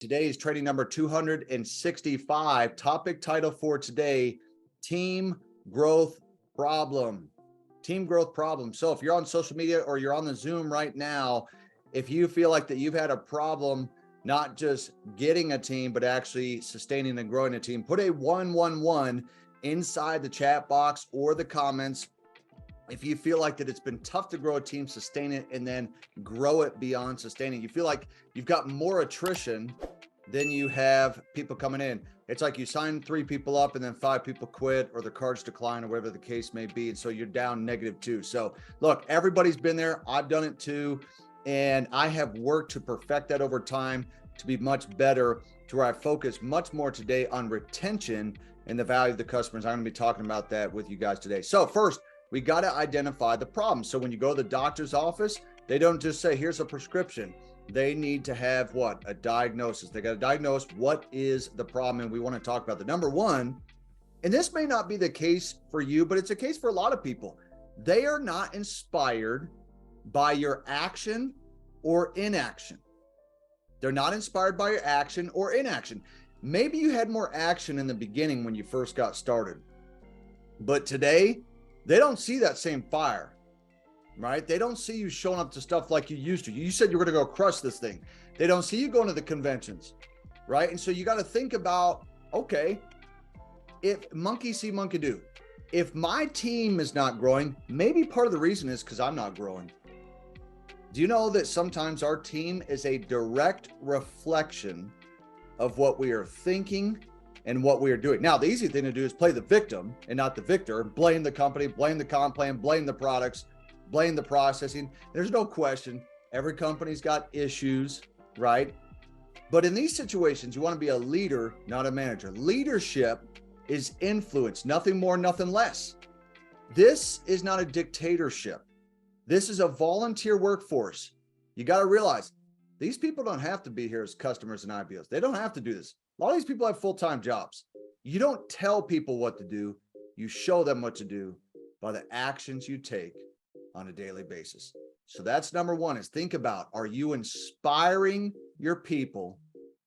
Today is training number 265. Topic title for today, team growth problem. Team growth problem. So if you're on social media or you're on the Zoom right now, if you feel like that you've had a problem, not just getting a team, but actually sustaining and growing a team, put a 111 inside the chat box or the comments. If you feel like that it's been tough to grow a team, sustain it, and then grow it beyond sustaining, you feel like you've got more attrition than you have people coming in. It's like you sign 3 people up and then 5 people quit or the cards decline or whatever the case may be. And so you're down -2. So look, everybody's been there. I've done it too. And I have worked to perfect that over time to be much better, to where I focus much more today on retention and the value of the customers. I'm going to be talking about that with you guys today. So first, we got to identify the problem. So when you go to the doctor's office, they don't just say, here's a prescription. They need to have what? A diagnosis. They got to diagnose what is the problem. And we want to talk about the number one. And this may not be the case for you, but it's a case for a lot of people. They are not inspired by your action or inaction. They're not inspired by your action or inaction. Maybe you had more action in the beginning when you first got started, but today, they don't see that same fire, right? They don't see you showing up to stuff like you used to. You said you were going to go crush this thing. They don't see you going to the conventions, right? And so you got to think about, okay, if monkey see, monkey do. If my team is not growing, maybe part of the reason is because I'm not growing. Do you know that sometimes our team is a direct reflection of what we are thinking and what we are doing? Now, the easy thing to do is play the victim and not the victor, blame the company, blame the comp plan, blame the products, blame the processing. There's no question. Every company's got issues, right? But in these situations, you want to be a leader, not a manager. Leadership is influence, nothing more, nothing less. This is not a dictatorship. This is a volunteer workforce. You got to realize these people don't have to be here as customers and IBOs. They don't have to do this. A lot of these people have full-time jobs. You don't tell people what to do. You show them what to do by the actions you take on a daily basis. So that's number one, is think about, are you inspiring your people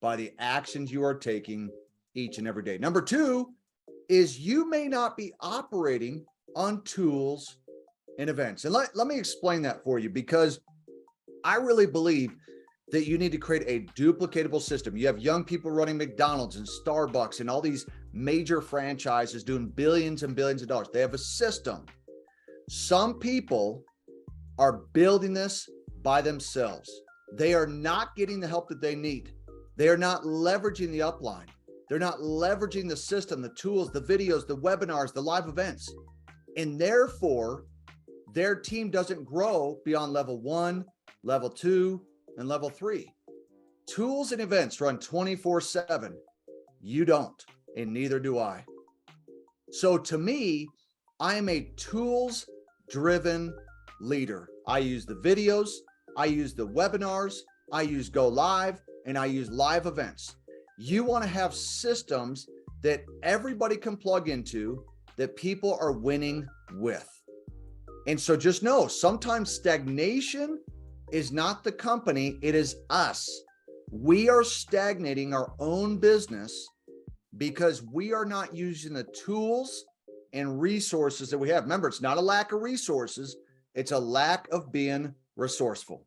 by the actions you are taking each and every day? Number two is you may not be operating on tools and events. And let me explain that for you, because I really believe that you need to create a duplicatable system. You have young people running McDonald's and Starbucks and all these major franchises doing billions and billions of dollars. They have a system. Some people are building this by themselves. They are not getting the help that they need. They are not leveraging the upline. They're not leveraging the system, the tools, the videos, the webinars, the live events. And therefore, their team doesn't grow beyond level 1, level 2, and level 3. Tools and events run 24/7. You don't, and neither do I. So to me, I am a tools-driven leader. I use the videos, I use the webinars, I use Go Live, and I use live events. You want to have systems that everybody can plug into, that people are winning with. And so just know, sometimes stagnation is not the company, it is us. We are stagnating our own business because we are not using the tools and resources that we have. Remember, it's not a lack of resources, it's a lack of being resourceful.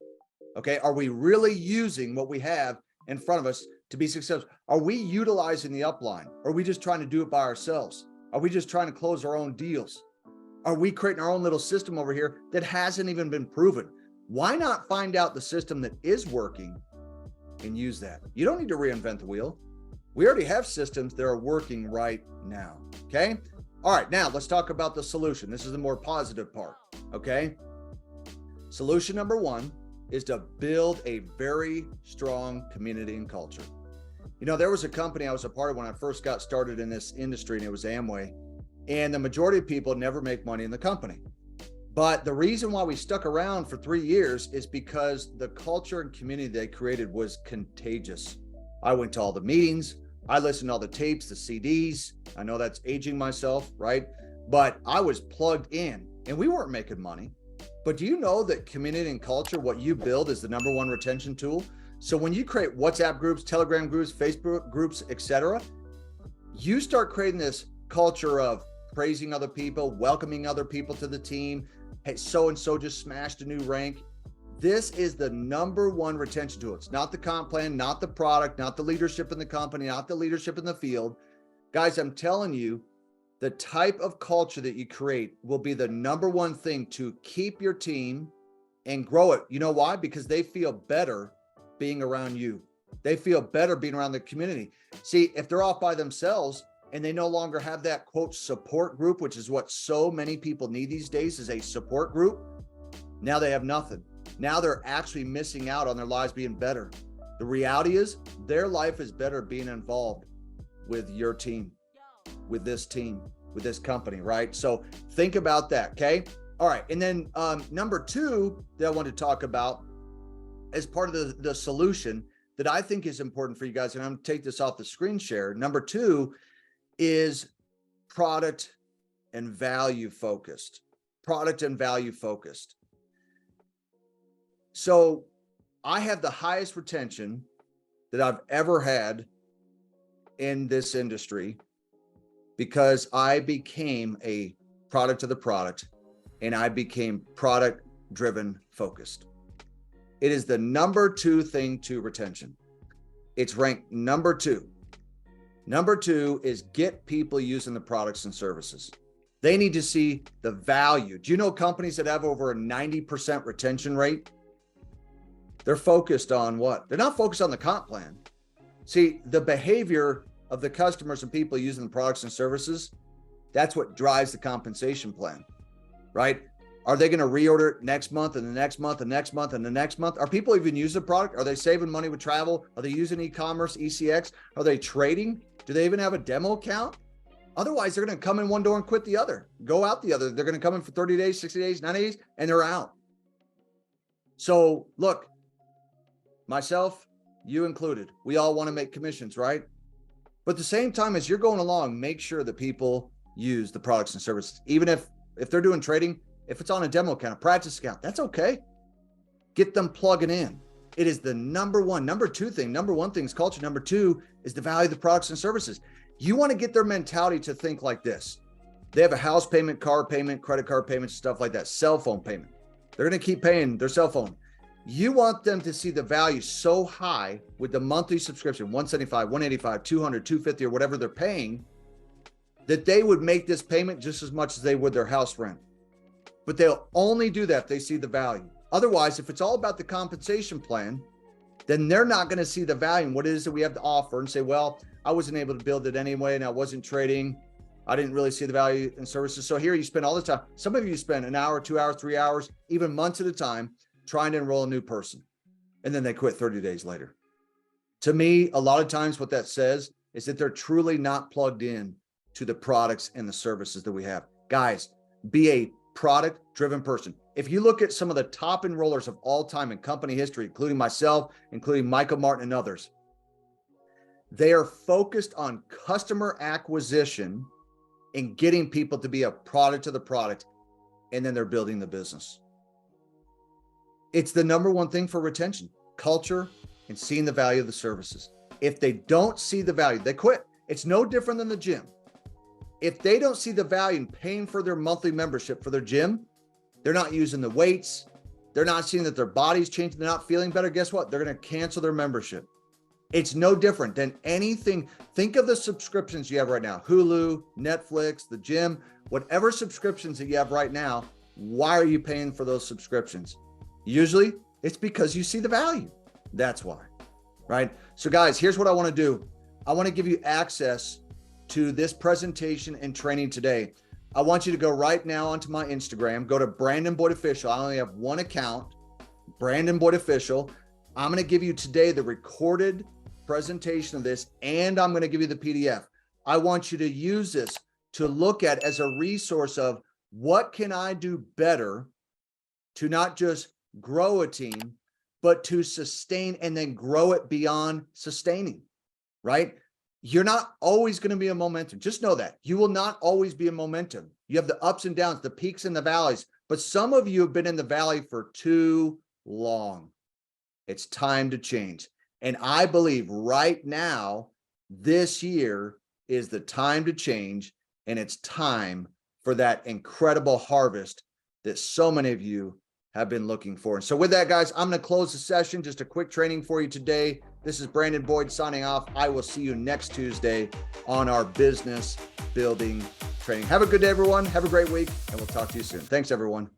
Okay, are we really using what we have in front of us to be successful? Are we utilizing the upline? Or are we just trying to do it by ourselves? Are we just trying to close our own deals? Are we creating our own little system over here that hasn't even been proven? Why not find out the system that is working and use that? You don't need to reinvent the wheel. We already have systems that are working right now. Okay. All right. Now let's talk about the solution. This is the more positive part. Okay. Solution number one is to build a very strong community and culture. You know, there was a company I was a part of when I first got started in this industry, and it was Amway. And the majority of people never make money in the company. But the reason why we stuck around for 3 years is because the culture and community they created was contagious. I went to all the meetings. I listened to all the tapes, the CDs. I know that's aging myself, right? But I was plugged in, and we weren't making money. But do you know that community and culture, what you build, is the #1 retention tool? So when you create WhatsApp groups, Telegram groups, Facebook groups, etc., you start creating this culture of praising other people, welcoming other people to the team. Hey, so-and-so just smashed a new rank. This is the number one retention tool. It's not the comp plan, not the product, not the leadership in the company, not the leadership in the field. Guys, I'm telling you, the type of culture that you create will be the number one thing to keep your team and grow it. You know why? Because they feel better being around you. They feel better being around the community. See, if they're off by themselves and they no longer have that quote support group, which is what so many people need these days, is a support group. Now they have nothing. Now they're actually missing out on their lives being better. The reality is their life is better being involved with your team, with this team, with this company, right? So think about that, okay? All right, and then number two that I want to talk about as part of the solution that I think is important for you guys, and I'm gonna take this off the screen share. Number two is product and value focused. Product and value focused. So I have the highest retention that I've ever had in this industry because I became a product of the product and I became product driven focused. It is the number two thing to retention. It's ranked number two. Number two is get people using the products and services. They need to see the value. Do you know companies that have over a 90% retention rate? They're focused on what? They're not focused on the comp plan. See, the behavior of the customers and people using the products and services, that's what drives the compensation plan, right? Are they going to reorder it next month and the next month and next month and the next month? Are people even using the product? Are they saving money with travel? Are they using e-commerce, ECX? Are they trading? Do they even have a demo account? Otherwise, they're going to come in one door and quit the other, go out the other. They're going to come in for 30 days, 60 days, 90 days, and they're out. So look, myself, you included, we all want to make commissions, right? But at the same time, as you're going along, make sure that people use the products and services. Even if they're doing trading, if it's on a demo account, a practice account, that's okay. Get them plugging in. It is the number one. Number two thing, number one thing is culture. Number two is the value of the products and services. You want to get their mentality to think like this. They have a house payment, car payment, credit card payments, stuff like that, cell phone payment. They're going to keep paying their cell phone. You want them to see the value so high with the monthly subscription, 175, 185, 200, 250, or whatever they're paying, that they would make this payment just as much as they would their house rent. But they'll only do that if they see the value. Otherwise, if it's all about the compensation plan, then they're not going to see the value in what it is that we have to offer and say, well, I wasn't able to build it anyway, and I wasn't trading. I didn't really see the value in services. So here you spend all the time. Some of you spend an hour, 2 hours, 3 hours, even months at a time trying to enroll a new person. And then they quit 30 days later. To me, a lot of times what that says is that they're truly not plugged in to the products and the services that we have. Guys, be a product-driven person. If you look at some of the top enrollers of all time in company history, including myself, including Michael Martin and others, they are focused on customer acquisition and getting people to be a product of the product, and then they're building the business. It's the number one thing for retention, culture, and seeing the value of the services. If they don't see the value, they quit. It's no different than the gym. If they don't see the value in paying for their monthly membership for their gym, they're not using the weights, they're not seeing that their body's changing, they're not feeling better. Guess what? They're going to cancel their membership. It's no different than anything. Think of the subscriptions you have right now, Hulu, Netflix, the gym, whatever subscriptions that you have right now. Why are you paying for those subscriptions? Usually it's because you see the value. That's why, right? So guys, here's what I want to do. I want to give you access to this presentation and training today. I want you to go right now onto my Instagram, go to Brandon Boyd Official. I only have one account, Brandon Boyd Official. I'm going to give you today the recorded presentation of this, and I'm going to give you the PDF. I want you to use this to look at as a resource of what can I do better to not just grow a team, but to sustain and then grow it beyond sustaining, right? You're not always going to be a momentum. Just know that you will not always be a momentum. You have the ups and downs, the peaks and the valleys, but some of you have been in the valley for too long. It's time to change. And I believe right now, this year is the time to change, and it's time for that incredible harvest that so many of you have been looking for. And so with that, guys, I'm going to close the session. Just a quick training for you today. This is Brandon Boyd signing off. I will see you next Tuesday on our business building training. Have a good day, everyone. Have a great week, and we'll talk to you soon. Thanks, everyone.